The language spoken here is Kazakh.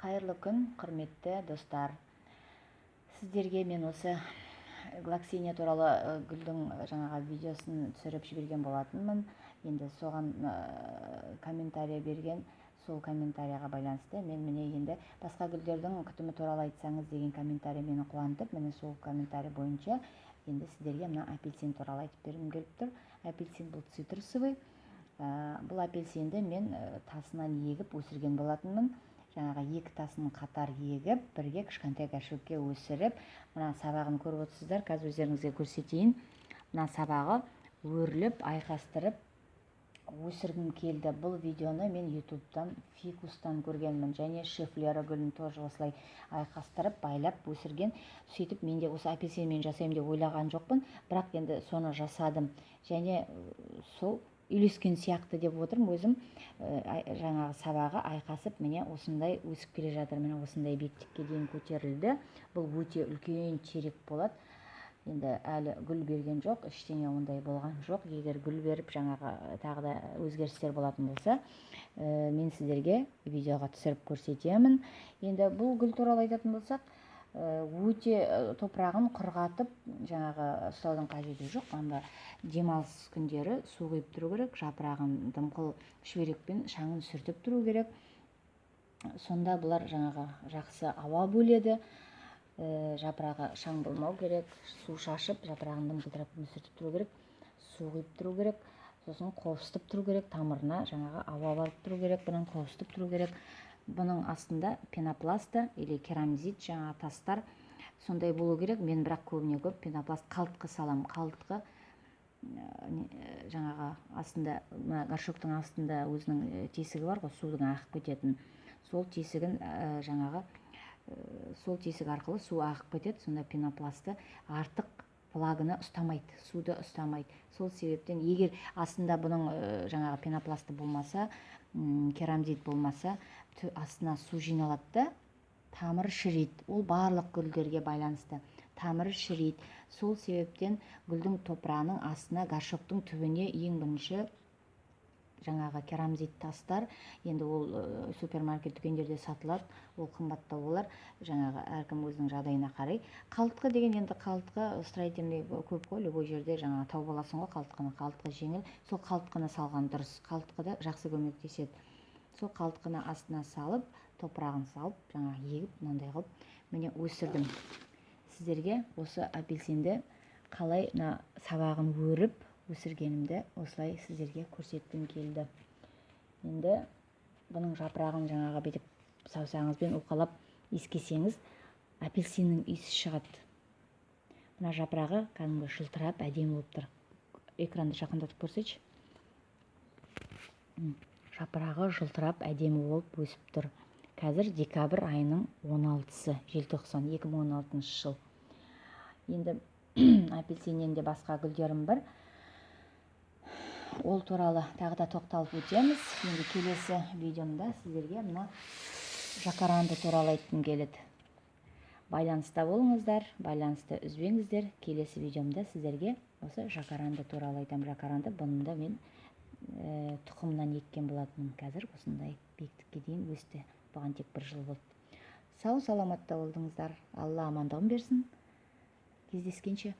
Қайырлы күн, құрметті достар. Сіздерге мен осы глаксиния туралы гүлдің жаңағы видеосын түсіріп жіберген болатынмын. Енді соған комментария берген, сол комментарияға байланысты мен міне енді басқа гүлдердің күтімі туралы айтсаңыз деген комментария мені қуантып, міне сол комментарий бойынша енді сіздерге мына апельсин туралы айтып бергім келіп тұр. Апельсин бұл цитрусовый. Бұл апельсинді мен тасынан егіп өсірген болатынмын. Жаңағы екі тасын қатар егіп, бірге кішкентай горшокке өсіріп, мына сабағын көріп отырсыздар. Қазір өздеріңізге көрсетейін. Мына сабағы өріліп, айқастырып өсіргім келді. Бұл видеоны мен ютубтан, фикустан көргенмін, және шифлера гүлін тоже осылай айқастырып, байлап өсірген. Сөйтіп менде осы апельсинмен жасаймын деп ойлаған жоқпын, бірақ енді соны жасадым. Және сол үйлескен сияқты деп отырмын. Өзім жаңағы сабағы айқасып, міне осындай өсіп келе жатыр. Міне осындай биіктікке дейін көтерілді. Бұл өте үлкен терек болады. Енді әлі гүл берген жоқ, ештеңе ондай болған жоқ. Егер гүл беріп жаңағы тағы да өзгерістер болатын болса, мен сіздерге видеоға түсіріп көрсетемін. Енді бұл гүл туралы айтатын болсақ, өте топырағын құрғатып жаңағы ұстаудың қажеті жоқ. Анда демалыс күндері су құйып тұру керек, жапырағын дымқыл шүберекпен шаңын сүртіп тұру керек. Сонда бұлар жаңағы жақсы ауа бөледі. Жапырағы шаң болмау керек, су шашып, жапырағын дымқылдырып сүртіп тұру керек, су құйып тұру керек, сосын қауыстып тұру керек, тамырына жаңағы ауа барып тұру керек, бұның қауыстып тұру керек. Бұның астында пенопласта или керамзит жаңағы тастар сондай болу керек. Мен бірақ көбіне көп пенопласт қалтқы салам. Қалтқы жаңағы астында, горшоктың астында өзінің тесігі бар ғой, судың ағып кететін. Сол тесігін жаңағы сол тесік арқылы су ағып кетеді. Сонда пенопласты артық влаганы ұстамайды, суды ұстамайды. Сол себептен егер астында бұның жаңағы пенопласты болмаса, керамзит болмаса, астына су жиналады да тамыры шірейді. Ол барлық гүлдерге байланысты. Тамыры шірейді. Сол себептен гүлдің топырағының астына, горшоктың түбіне ең бірінші жаңағы керамзит тастар. Енді ол супермаркет дүкендерде сатылады. Ол қымбаттау болар. Жаңағы әркім өзінің жағдайына қарай. Қалтқы деген, енді қалтқы строительный көп қой, любой жерде жаңағы тауып аласың ғой қалтқыны. Қалтқы жеңіл. Сол қалтқыны салған дұрыс. Қалтқыда жақсы көмектеседі. Сол қалтқыны астына салып, топырағын салып, жаңағы егіп, мынандай қылып, міне өсірдім. Сіздерге осы апельсинді қалай сабағын өріп өсіргенімді осылай сіздерге көрсеткім келді. Енді бұның жапырағын жаңағы бетіп саусағыңызбен уқалап иіскесеңіз, апельсиннің иісі шығады. Мына жапырағы кәдімгі жылтырап әдемі болып тұр. Экранды жақындатып көрсетші. Жапырағы жылтырап әдемі болып өсіп тұр. Қазір декабрь айының 16-сы, желтоқсан 2016 жыл. Енді апельсиннен де басқа гүлдерім бар. Ол туралы тағы да тоқталып өтеміз. Енді келесі видеомда сіздерге мына жакаранды туралы айтқым келеді. Байланыста болыңыздар, байланысты үзбеңіздер. Келесі видеомда сіздерге осы жакаранды туралы айтам. Жакаранды бұнында мен тұқымнан еккен болатынмын. Қазір осындай биіктікке дейін өсті. Бұған тек 1 жыл болды. Сау саламатта болдыңыздар. Алла амандығын берсін. Кездескенше.